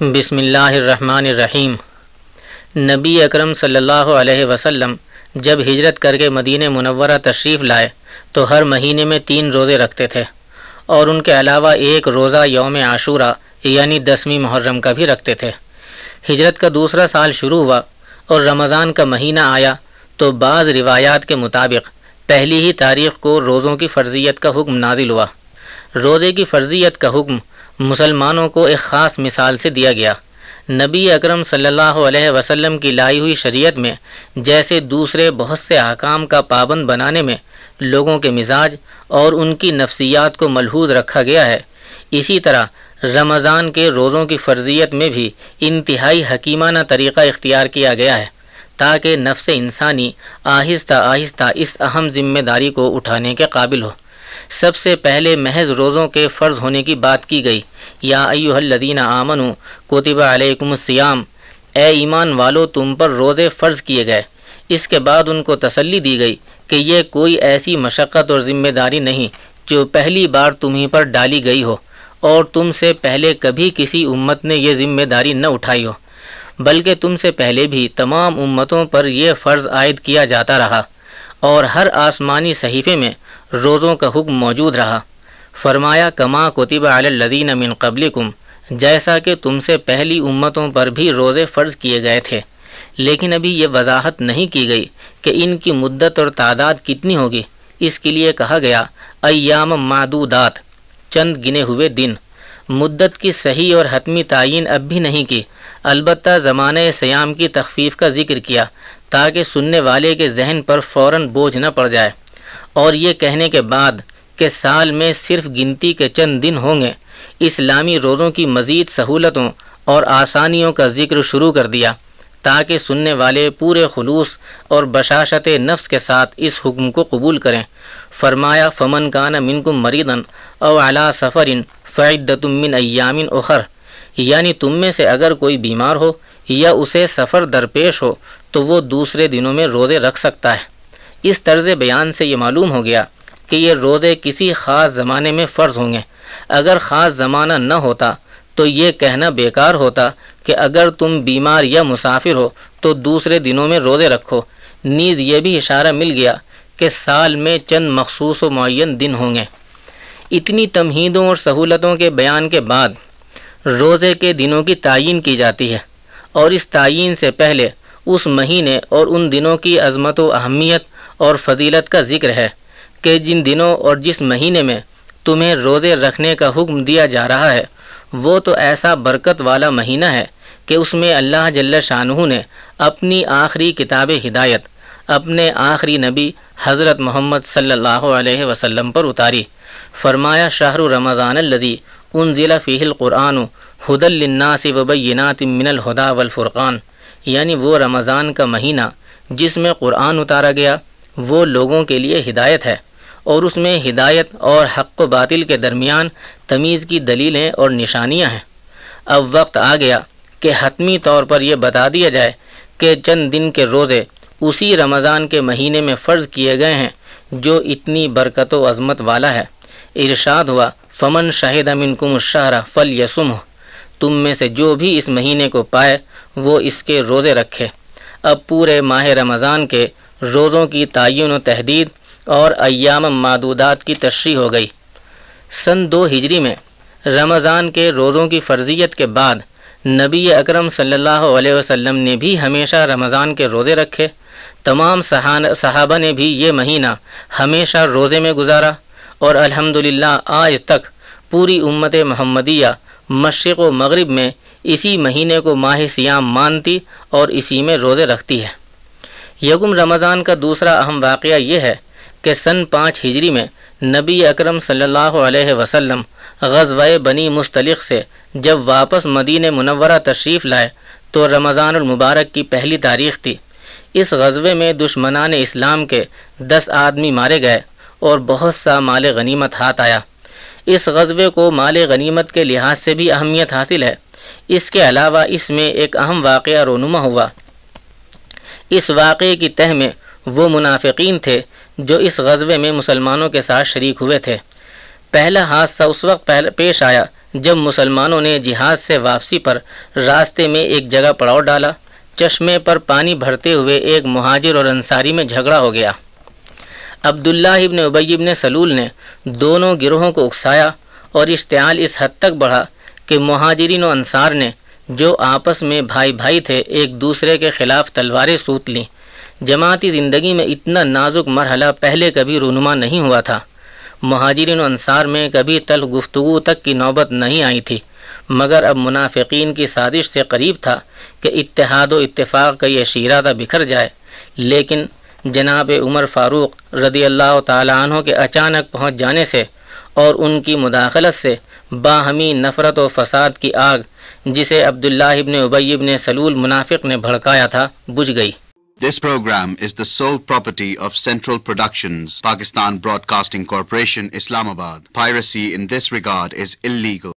بسم اللہ الرحمن الرحیم۔ نبی اکرم صلی اللہ علیہ وسلم جب ہجرت کر کے مدینہ منورہ تشریف لائے تو ہر مہینے میں 3 روزے رکھتے تھے، اور ان کے علاوہ ایک روزہ یوم عاشورہ یعنی 10ویں محرم کا بھی رکھتے تھے۔ ہجرت کا دوسرا سال شروع ہوا اور رمضان کا مہینہ آیا تو بعض روایات کے مطابق پہلی ہی تاریخ کو روزوں کی فرضیت کا حکم نازل ہوا۔ روزے کی فرضیت کا حکم مسلمانوں کو ایک خاص مثال سے دیا گیا۔ نبی اکرم صلی اللہ علیہ وسلم کی لائی ہوئی شریعت میں جیسے دوسرے بہت سے احکام کا پابند بنانے میں لوگوں کے مزاج اور ان کی نفسیات کو ملحوظ رکھا گیا ہے، اسی طرح رمضان کے روزوں کی فرضیت میں بھی انتہائی حکیمانہ طریقہ اختیار کیا گیا ہے تاکہ نفس انسانی آہستہ آہستہ اس اہم ذمہ داری کو اٹھانے کے قابل ہو۔ سب سے پہلے محض روزوں کے فرض ہونے کی بات کی گئی، یا ایھا الذین آمنوا کتب علیکم الصیام، اے ایمان والو تم پر روزے فرض کیے گئے۔ اس کے بعد ان کو تسلی دی گئی کہ یہ کوئی ایسی مشقت اور ذمہ داری نہیں جو پہلی بار تمہیں پر ڈالی گئی ہو اور تم سے پہلے کبھی کسی امت نے یہ ذمہ داری نہ اٹھائی ہو، بلکہ تم سے پہلے بھی تمام امتوں پر یہ فرض عائد کیا جاتا رہا اور ہر آسمانی صحیفے میں روزوں کا حکم موجود رہا۔ فرمایا کما کتب علی الذین من قبلکم، جیسا کہ تم سے پہلی امتوں پر بھی روزے فرض کیے گئے تھے، لیکن ابھی یہ وضاحت نہیں کی گئی کہ ان کی مدت اور تعداد کتنی ہوگی۔ اس کے لیے کہا گیا ایام معدودات، چند گنے ہوئے دن۔ مدت کی صحیح اور حتمی تعین اب بھی نہیں کی، البتہ زمانہ صیام کی تخفیف کا ذکر کیا تاکہ سننے والے کے ذہن پر فوراً بوجھ نہ پڑ جائے، اور یہ کہنے کے بعد کہ سال میں صرف گنتی کے چند دن ہوں گے، اسلامی روزوں کی مزید سہولتوں اور آسانیوں کا ذکر شروع کر دیا تاکہ سننے والے پورے خلوص اور بشاشت نفس کے ساتھ اس حکم کو قبول کریں۔ فرمایا فمن کان منکم مریضا او علی سفر فعدۃ من ایام اخر، یعنی تم میں سے اگر کوئی بیمار ہو یا اسے سفر درپیش ہو تو وہ دوسرے دنوں میں روزے رکھ سکتا ہے۔ اس طرز بیان سے یہ معلوم ہو گیا کہ یہ روزے کسی خاص زمانے میں فرض ہوں گے۔ اگر خاص زمانہ نہ ہوتا تو یہ کہنا بیکار ہوتا کہ اگر تم بیمار یا مسافر ہو تو دوسرے دنوں میں روزے رکھو۔ نیز یہ بھی اشارہ مل گیا کہ سال میں چند مخصوص و معین دن ہوں گے۔ اتنی تمہیدوں اور سہولتوں کے بیان کے بعد روزے کے دنوں کی تعین کی جاتی ہے، اور اس تعین سے پہلے اس مہینے اور ان دنوں کی عظمت و اہمیت اور فضیلت کا ذکر ہے کہ جن دنوں اور جس مہینے میں تمہیں روزے رکھنے کا حکم دیا جا رہا ہے وہ تو ایسا برکت والا مہینہ ہے کہ اس میں اللہ جل شانہ نے اپنی آخری کتاب ہدایت اپنے آخری نبی حضرت محمد صلی اللہ علیہ وسلم پر اتاری۔ فرمایا شہر رمضان الذی انزل فیہ القرآن ھدی للناس وبینات من الھدی والفرقان، یعنی وہ رمضان کا مہینہ جس میں قرآن اتارا گیا وہ لوگوں کے لیے ہدایت ہے، اور اس میں ہدایت اور حق و باطل کے درمیان تمیز کی دلیلیں اور نشانیاں ہیں۔ اب وقت آ گیا کہ حتمی طور پر یہ بتا دیا جائے کہ چند دن کے روزے اسی رمضان کے مہینے میں فرض کیے گئے ہیں جو اتنی برکت و عظمت والا ہے۔ ارشاد ہوا فمن شہد منکم الشہر فلیصمہ، تم میں سے جو بھی اس مہینے کو پائے وہ اس کے روزے رکھے۔ اب پورے ماہ رمضان کے روزوں کی تعین و تحدید اور ایام معدودات کی تشریح ہو گئی۔ سن 2 ہجری میں رمضان کے روزوں کی فرضیت کے بعد نبی اکرم صلی اللہ علیہ وسلم نے بھی ہمیشہ رمضان کے روزے رکھے۔ تمام صحابہ نے بھی یہ مہینہ ہمیشہ روزے میں گزارا، اور الحمدللہ آج تک پوری امت محمدیہ مشرق و مغرب میں اسی مہینے کو ماہ صیام مانتی اور اسی میں روزے رکھتی ہے۔ یکم رمضان کا دوسرا اہم واقعہ یہ ہے کہ سن 5 ہجری میں نبی اکرم صلی اللہ علیہ وسلم غزوہ بنی مستلق سے جب واپس مدینہ منورہ تشریف لائے تو رمضان المبارک کی پہلی تاریخ تھی۔ اس غزوے میں دشمنان اسلام کے 10 آدمی مارے گئے اور بہت سا مال غنیمت ہاتھ آیا۔ اس غزوے کو مال غنیمت کے لحاظ سے بھی اہمیت حاصل ہے۔ اس کے علاوہ اس میں ایک اہم واقعہ رونما ہوا۔ اس واقعے کی تہ میں وہ منافقین تھے جو اس غزوے میں مسلمانوں کے ساتھ شریک ہوئے تھے۔ پہلا حادثہ اس وقت پیش آیا جب مسلمانوں نے جہاد سے واپسی پر راستے میں ایک جگہ پڑاؤ ڈالا، چشمے پر پانی بھرتے ہوئے ایک مہاجر اور انصاری میں جھگڑا ہو گیا۔ عبداللہ ابن ابی ابن سلول نے دونوں گروہوں کو اکسایا اور اشتعال اس حد تک بڑھا کہ مہاجرین و انصار نے، جو آپس میں بھائی بھائی تھے، ایک دوسرے کے خلاف تلواریں سوت لیں۔ جماعتی زندگی میں اتنا نازک مرحلہ پہلے کبھی رونما نہیں ہوا تھا۔ مہاجرین و انصار میں کبھی تلخ گفتگو تک کی نوبت نہیں آئی تھی، مگر اب منافقین کی سازش سے قریب تھا کہ اتحاد و اتفاق کا یہ شیرازہ بکھر جائے۔ لیکن جناب عمر فاروق رضی اللہ تعالیٰ عنہ کے اچانک پہنچ جانے سے اور ان کی مداخلت سے باہمی نفرت و فساد کی آگ جسے عبداللہ ابن ابی ابن سلول منافق نے بھڑکایا تھا بجھ گئی۔ This program is the sole property of Central Productions, Pakistan Broadcasting Corporation, Islamabad. Piracy in this regard is illegal.